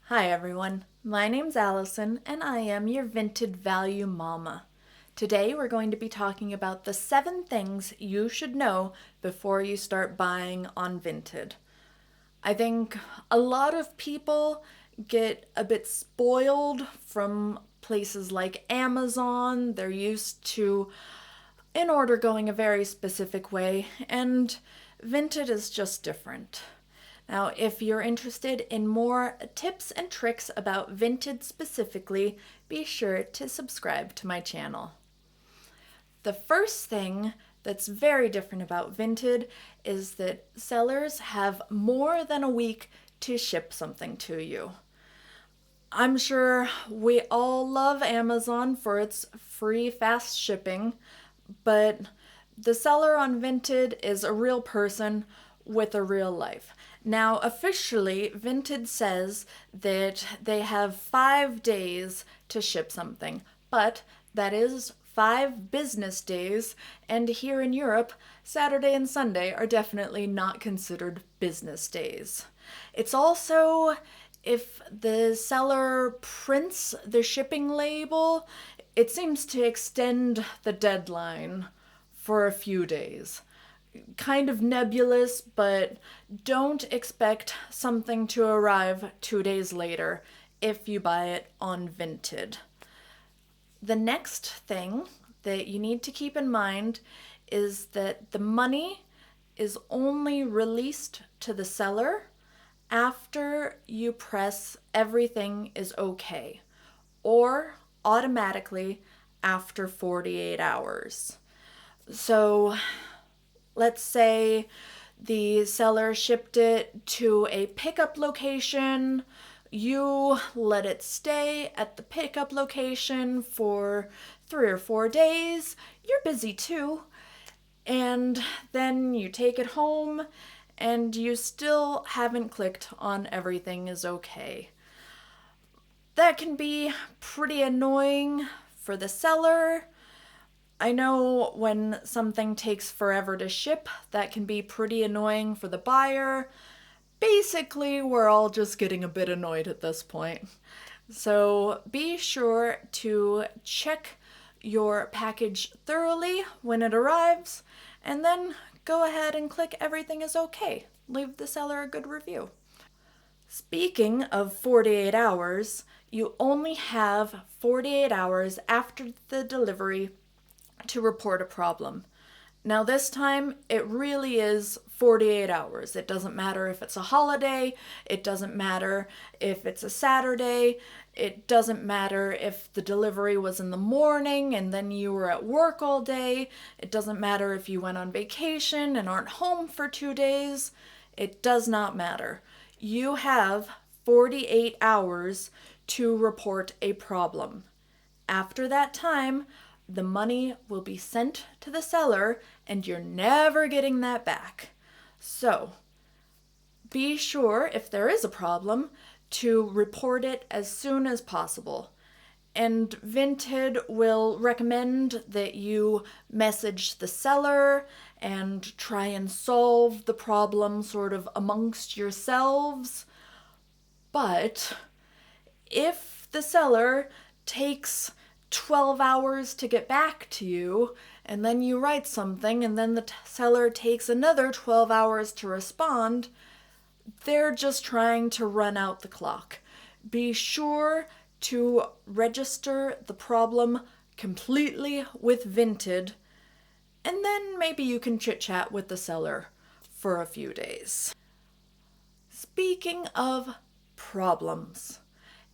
Hi everyone, my name's Allison and I am your Vinted Value Mama. Today we're going to be talking about the 7 things you should know before you start buying on Vinted. I think a lot of people get a bit spoiled from places like Amazon. They're used to an order going a very specific way, and Vinted is just different. Now, if you're interested in more tips and tricks about Vinted specifically, be sure to subscribe to my channel. The first thing that's very different about Vinted is that sellers have more than a week to ship something to you. I'm sure we all love Amazon for its free fast shipping, but the seller on Vinted is a real person with a real life. Now, officially, Vinted says that they have 5 days to ship something, but that is 5 business days, and here in Europe, Saturday and Sunday are definitely not considered business days. It's also if the seller prints the shipping label, it seems to extend the deadline for a few days. Kind of nebulous, but don't expect something to arrive 2 days later if you buy it on Vinted. The next thing that you need to keep in mind is that the money is only released to the seller after you press everything is okay, or automatically after 48 hours. So let's say the seller shipped it to a pickup location. You let it stay at the pickup location for 3 or 4 days. You're busy too. And then you take it home and you still haven't clicked on everything is okay. That can be pretty annoying for the seller. I know when something takes forever to ship, that can be pretty annoying for the buyer. Basically, we're all just getting a bit annoyed at this point. So be sure to check your package thoroughly when it arrives, and then go ahead and click everything is okay. Leave the seller a good review. Speaking of 48 hours, you only have 48 hours after the delivery to report a problem. Now, this time, it really is 48 hours. It doesn't matter if it's a holiday, it doesn't matter if it's a Saturday, it doesn't matter if the delivery was in the morning and then you were at work all day, it doesn't matter if you went on vacation and aren't home for 2 days. It does not matter. You have 48 hours to report a problem. After that time, the money will be sent to the seller and you're never getting that back. So, be sure if there is a problem to report it as soon as possible. And Vinted will recommend that you message the seller and try and solve the problem sort of amongst yourselves. But if the seller takes 12 hours to get back to you, and then you write something, and then the seller takes another 12 hours to respond, they're just trying to run out the clock. Be sure to register the problem completely with Vinted, and then maybe you can chit chat with the seller for a few days. Speaking of problems,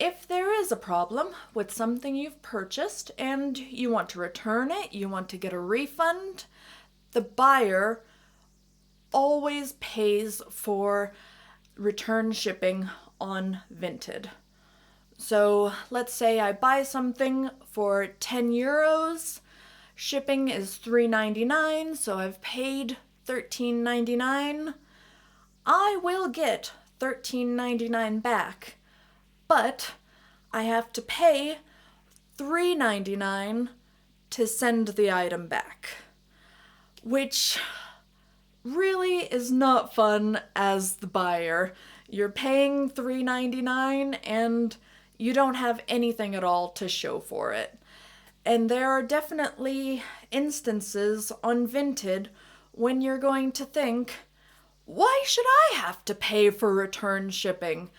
if there is a problem with something you've purchased and you want to return it, you want to get a refund, the buyer always pays for return shipping on Vinted. So let's say I buy something for 10 euros, shipping is $3.99, so I've paid $13.99. I will get $13.99 back, but I have to pay $3.99 to send the item back, which really is not fun as the buyer. You're paying $3.99 and you don't have anything at all to show for it. And there are definitely instances on Vinted when you're going to think, why should I have to pay for return shipping?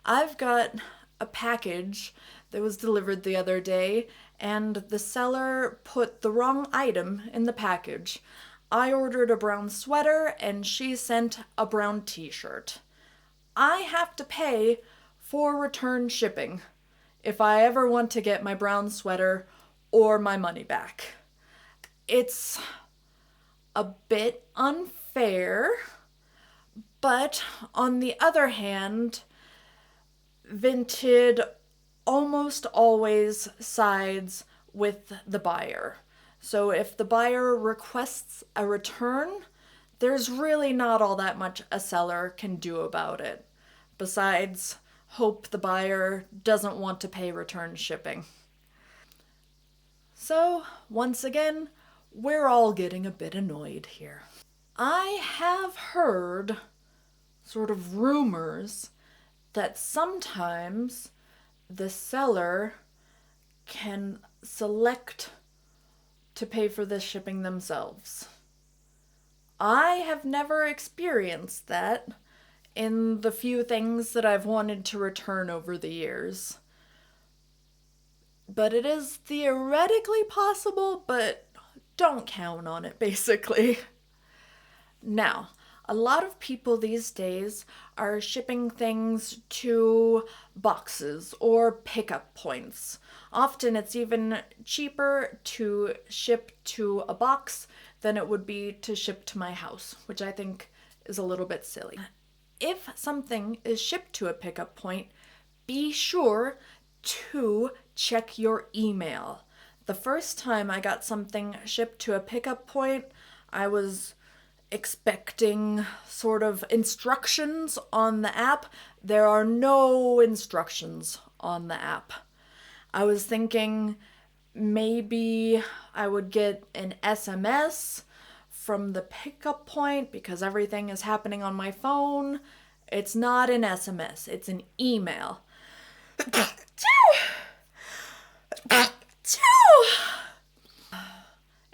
I've got a package that was delivered the other day, and the seller put the wrong item in the package. I ordered a brown sweater, and she sent a brown t-shirt. I have to pay for return shipping if I ever want to get my brown sweater or my money back. It's a bit unfair, but on the other hand, Vinted almost always sides with the buyer. So if the buyer requests a return, there's really not all that much a seller can do about it, besides hope the buyer doesn't want to pay return shipping. So, once again, we're all getting a bit annoyed here. I have heard sort of rumors that sometimes the seller can select to pay for the shipping themselves. I have never experienced that in the few things that I've wanted to return over the years. But it is theoretically possible, but don't count on it, basically. Now, a lot of people these days are shipping things to boxes or pickup points. Often it's even cheaper to ship to a box than it would be to ship to my house, which I think is a little bit silly. If something is shipped to a pickup point, be sure to check your email. The first time I got something shipped to a pickup point, I was expecting sort of instructions on the app. There are no instructions on the app. I was thinking maybe I would get an SMS from the pickup point because everything is happening on my phone. It's not an SMS, it's an email.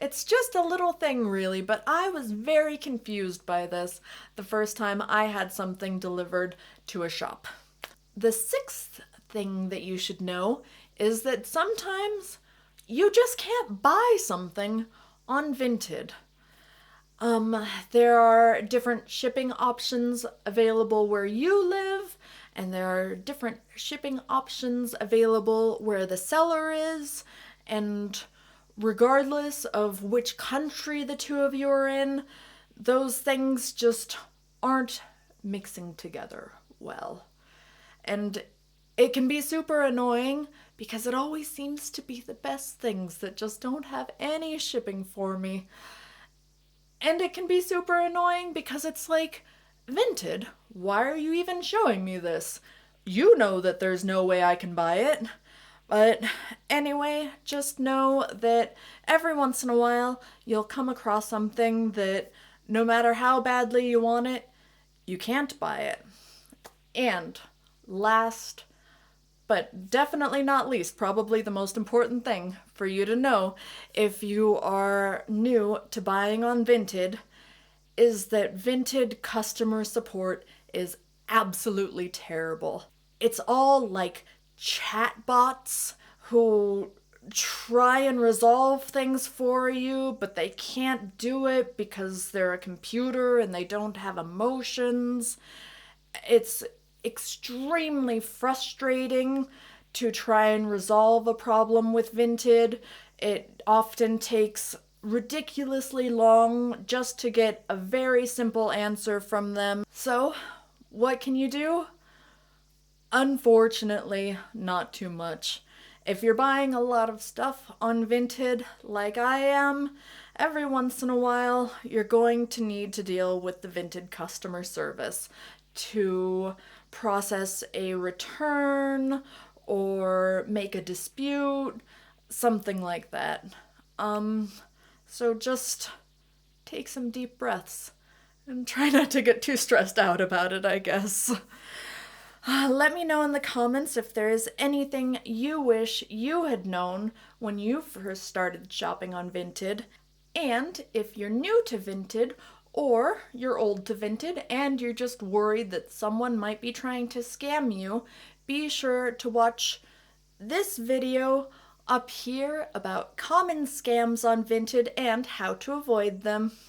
It's just a little thing, really, but I was very confused by this the first time I had something delivered to a shop. The sixth thing that you should know is that sometimes you just can't buy something on Vinted. There are different shipping options available where you live, and there are different shipping options available where the seller is, and regardless of which country the two of you are in, those things just aren't mixing together well. And it can be super annoying because it always seems to be the best things that just don't have any shipping for me. And it can be super annoying because it's like, Vinted, why are you even showing me this? You know that there's no way I can buy it. But anyway, just know that every once in a while you'll come across something that no matter how badly you want it, you can't buy it. And last, but definitely not least, probably the most important thing for you to know if you are new to buying on Vinted is that Vinted customer support is absolutely terrible. It's all like chatbots who try and resolve things for you, but they can't do it because they're a computer and they don't have emotions. It's extremely frustrating to try and resolve a problem with Vinted. It often takes ridiculously long just to get a very simple answer from them. So, what can you do? Unfortunately, not too much. If you're buying a lot of stuff on Vinted, like I am, every once in a while, you're going to need to deal with the Vinted customer service to process a return or make a dispute, something like that. So just take some deep breaths and try not to get too stressed out about it, I guess. Let me know in the comments if there is anything you wish you had known when you first started shopping on Vinted. And if you're new to Vinted or you're old to Vinted and you're just worried that someone might be trying to scam you, be sure to watch this video up here about common scams on Vinted and how to avoid them.